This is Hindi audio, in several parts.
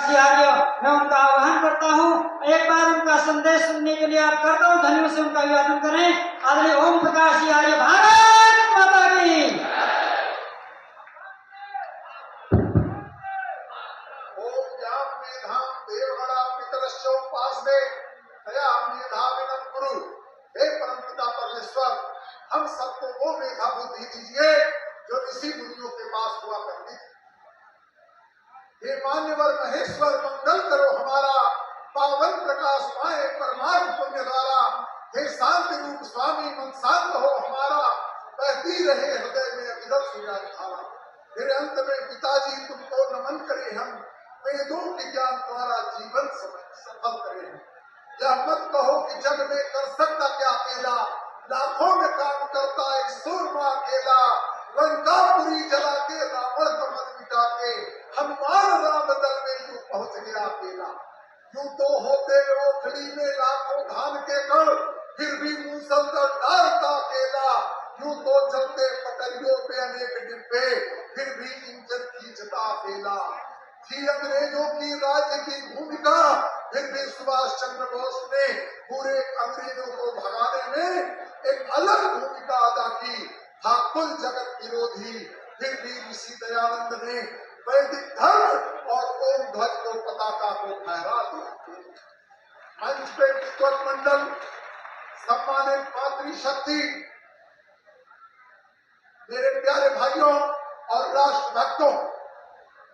आर्य मैं उनका आह्वान करता हूँ। एक बार उनका संदेश सुनने के लिए आप करता हूँ ध्वनियों से उनका अभिवादन करें। आदरणीय ओम प्रकाश जी आर्य, भारत माता की। ओम ज्ञान मेधाम देवगणा पितरश्च उपासते तया मेधाविनं कुरु। हे परमपिता परमेश्वर, हम सबको वो मेधा बुद्धि दीजिए जो ऋषि मुनियों के पास हुआ करती थी। हे मान्यवर महेश्वर, मंगल करो हमारा, पावन प्रकाश पाए परमार्थ पुण्य द्वारा। हे शांति रूप स्वामी, मन शांत हो हमारा, बहती रहे हृदय में अविरल सुजान धारा। फिर अंत में पिताजी तुमको नमन करे हम, वेदों के ज्ञान द्वारा जीवन सफल करे हम। यह मत कहो कि जग में कर सकता क्या अकेला, लाखों में काम करता एक सूरमा अकेला। लंकापुरी जला के रावण का मन मिटा के, हनुमान राम दल में यूं पहुंच गया अकेला। यूं तो होते ओखली में लाखों धान के कण, फिर भी मूसलधर डालता अकेला। यूं तो चलते पटरियों पे अनेक डिब्बे, फिर भी इंजन खींचता अकेला। थी अंग्रेजों की राज्य की भूमिका, फिर भी सुभाष चंद्र बोस ने पूरे अंग्रेजों को भगाने में एक अलग भूमिका अदा की। था कुल जगत विरोधी, फिर भी ऋषि दयानंद ने वैदिक धर्म और ओम ध्वज को पताका को फहरा दिया। मंच पे विद्वत मंडल, सम्मानित मातृशक्ति, मेरे प्यारे भाइयों और राष्ट्र भक्तों,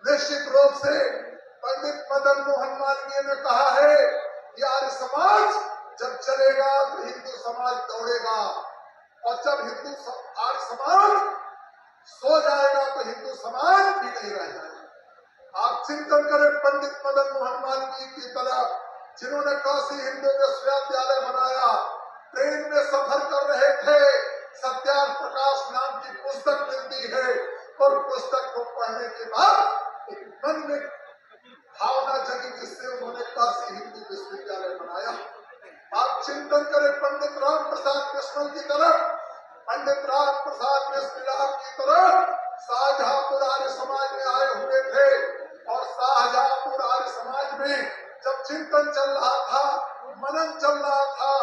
निश्चित रूप से पंडित मदन मोहन मालवीय ने कहा है कि आर्य समाज जब चलेगा तो हिंदू समाज दौड़ेगा, और जब आर्य समाज सो जाएगा तो हिंदू समाज भी नहीं रह जाएगा। आप चिंतन करें पंडित मदन मोहन मालवीय की तरह, जिन्होंने काशी हिंदू विश्वविद्यालय बनाया, ट्रेन में सफर कर रहे थे, सत्याग्रह प्रकाश नाम की पुस्तक मिलती है, और पुस्तक को पढ़ने के बाद एक मन में भावना जगी, जिससे उन्होंने काशी हिंदू विश्वविद्यालय बनाया। आप चिंतन करें पंडित राम प्रसाद बिस्मिल की तरफ, पंडित राम प्रसाद बिस्मिल की तरफ शाहजहांपुर आर्य समाज में आए हुए थे, और शाहजहांपुर आर्य समाज में जब चिंतन चल रहा था, मनन चल रहा था,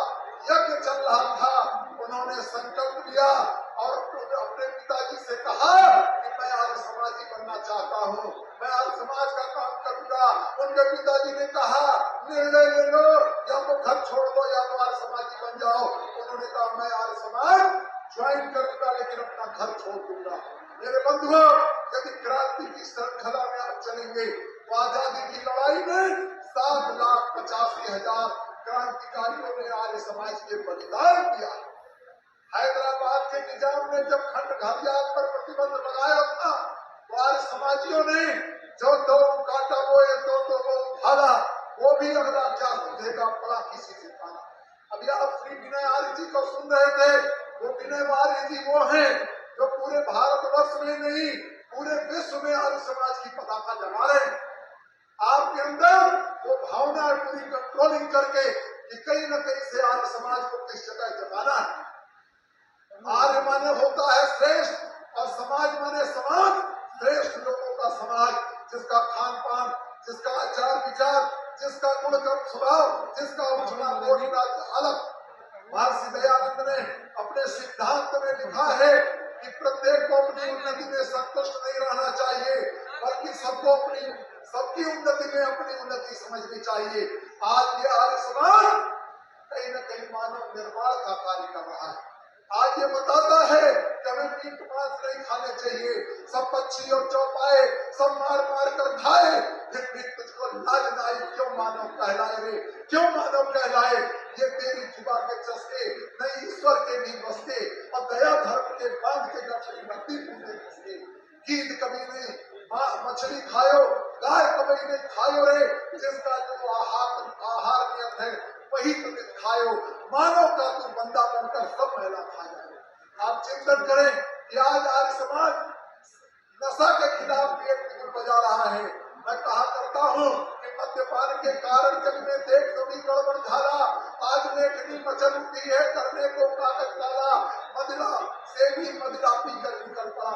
यज्ञ चल रहा था, उन्होंने संकल्प लिया और अपने पिताजी से कहा कि मैं आर्य समाजी बनना चाहता हूँ, मैं आर्य समाज का काम करूंगा। उनके पिताजी ने कहा निर्णय ले लो, या तो घर छोड़ दो या तो आर्य समाजी बन जाओ। उन्होंने कहा मैं आर्य समाज ज्वाइन करूंगा, लेकिन अपना घर छोड़ दूंगा। मेरे बंधुओं, यदि क्रांति की श्रृंखला में आप चलेंगे तो आजादी की लड़ाई में 7,85,000 क्रांतिकारियों ने आर्य समाज के बलिदान दिया। हैदराबाद के निजाम ने जब खंड घातियात पर प्रतिबंध लगाया था, तो आर्य समाजियों ने जो दो काटा वो ये दो वो भाला, वो भी अगला क्या समझेगा, पड़ा किसी से खाना। अभी आप श्री विनय आर्य जी को सुन रहे थे, वो विनय आर्य जी वो हैं जो पूरे भारतवर्ष में नहीं पूरे विश्व में आर्य समाज की पताका जमा रहे हैं। आपके अंदर वो भावना पूरी कंट्रोलिंग करके कि कहीं न कहीं से आर्य समाज को किस जगह जमाना है। आर्य माने होता है श्रेष्ठ, और समाज माने समाज, श्रेष्ठ लोगों का समाज, जिसका खान पान, जिसका आचार विचार, जिसका गुणगत स्वभाव, जिसका उठना बोलना अलग। महर्षि दयानंद ने अपने सिद्धांत में लिखा है कि प्रत्येक को अपनी उन्नति में संतुष्ट नहीं रहना चाहिए, बल्कि सबको सबकी उन्नति में अपनी उन्नति समझनी चाहिए। आज ये आर्य समाज कहीं न कहीं मानव निर्माण का कार्य कर रहा है। आज ये बताता है कि हमें मीट मांस नहीं खाने चाहिए, सब पक्षी और चौपाए सब मार मार कर खाए, फिर भी तुझको लाज न आई, क्यों मानव कहलाए रे, क्यों मानव कहलाए। ये तेरी जुबा के चस्के नहीं ईश्वर के भी बसके, और दया धर्म के बांध के गठरी भक्ति पूरे बसके। गीत कभी नहीं मछली खायो, गाय कभी नहीं खायो रे, जिसका जो आहार नियत है वही तुम खायो। मानव का तू बंदा बनकर सब महिला खा जाए। आप चिंतन करें कि आज आर्य समाज नशा के खिलाफ भी एक बिगुल बजा रहा है। मैं कहा करता हूँ कि मद्यपान के कारण जग में देख थोड़ी गड़बड़ झाला, आज लेखनी मचल उठी है करने को कागज काला, मदिरा से भी मदिरा पीकर निकल पड़ा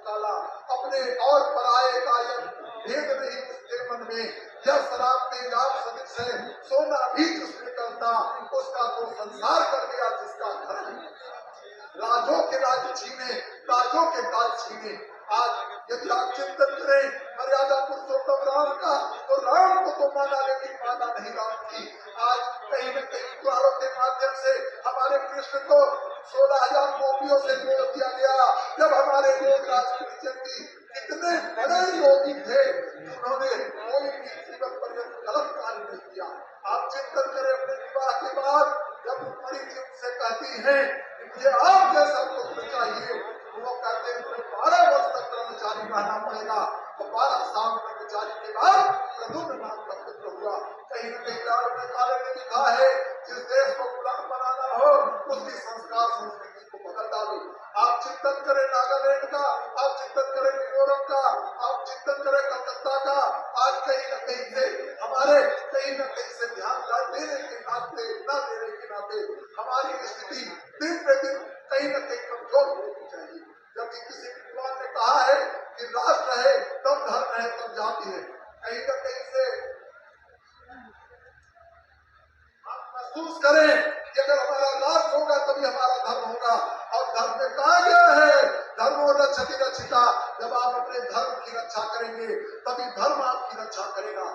काला, अपने और पराये का यह भेद नहीं उसके मन में, यह शराब तेजाब सदिश है, सोना भी जिसने करता उसका तो संसार कर दिया जिसका घर है। राजों के राज छीने, राजों के राज छीने, आज यदि आप चिंतन करें मर्यादा पुरुषोत्तम राम का, तो राम को तो माना लेकिन माना नहीं राम की। आज कहीं न कहीं द्वारों के माध्यम से हमारे कृष्ण को 16,000 गोपियों से जोड़ दिया गया। जब हमारे लोकराज कृष्ण जी कितने बड़े योगी थे, उन्होंने कोई भी जीवन पर्यंत गलत कार्य नहीं किया। आप चिंतन करें अपने विवाह के बाद जब बड़ी जी उनसे कहती है मुझे आप जैसा पुत्र चाहिए, वो कहते हैं तुम्हें 12 वर्ष तक ब्रह्मचारी रहना पड़ेगा, और 12 साल ब्रह्मचारी के बाद प्रद्युम्न नाम का पुत्र हुआ। कहीं न कहीं राम ने काले ने लिखा है जिस देश को गुलाम बनाना हो उसकी संस्कार संस्कृति को बदल डालो। आप चिंतन करें नागालैंड का, आप चिंतन करें मिजोरम का, आप चिंतन करें कलकत्ता का, आज कहीं न कहीं से हमारे कहीं न कहीं से ध्यान देने के नाते न देने के नाते हमारी स्थिति दिन पे दिन कहीं न कहीं कमजोर होनी चाहिए। जबकि किसी विद्वान ने कहा है कि राष्ट्र है तब धर्म है तब जाति है। कहीं न कहीं से आप महसूस करें कि अगर हमारा राष्ट्र होगा तभी हमारा धर्म होगा, और धर्म में कहा गया है धर्मो रक्षति रक्षिता, जब आप अपने धर्म की रक्षा करेंगे तभी धर्म आपकी रक्षा करेगा।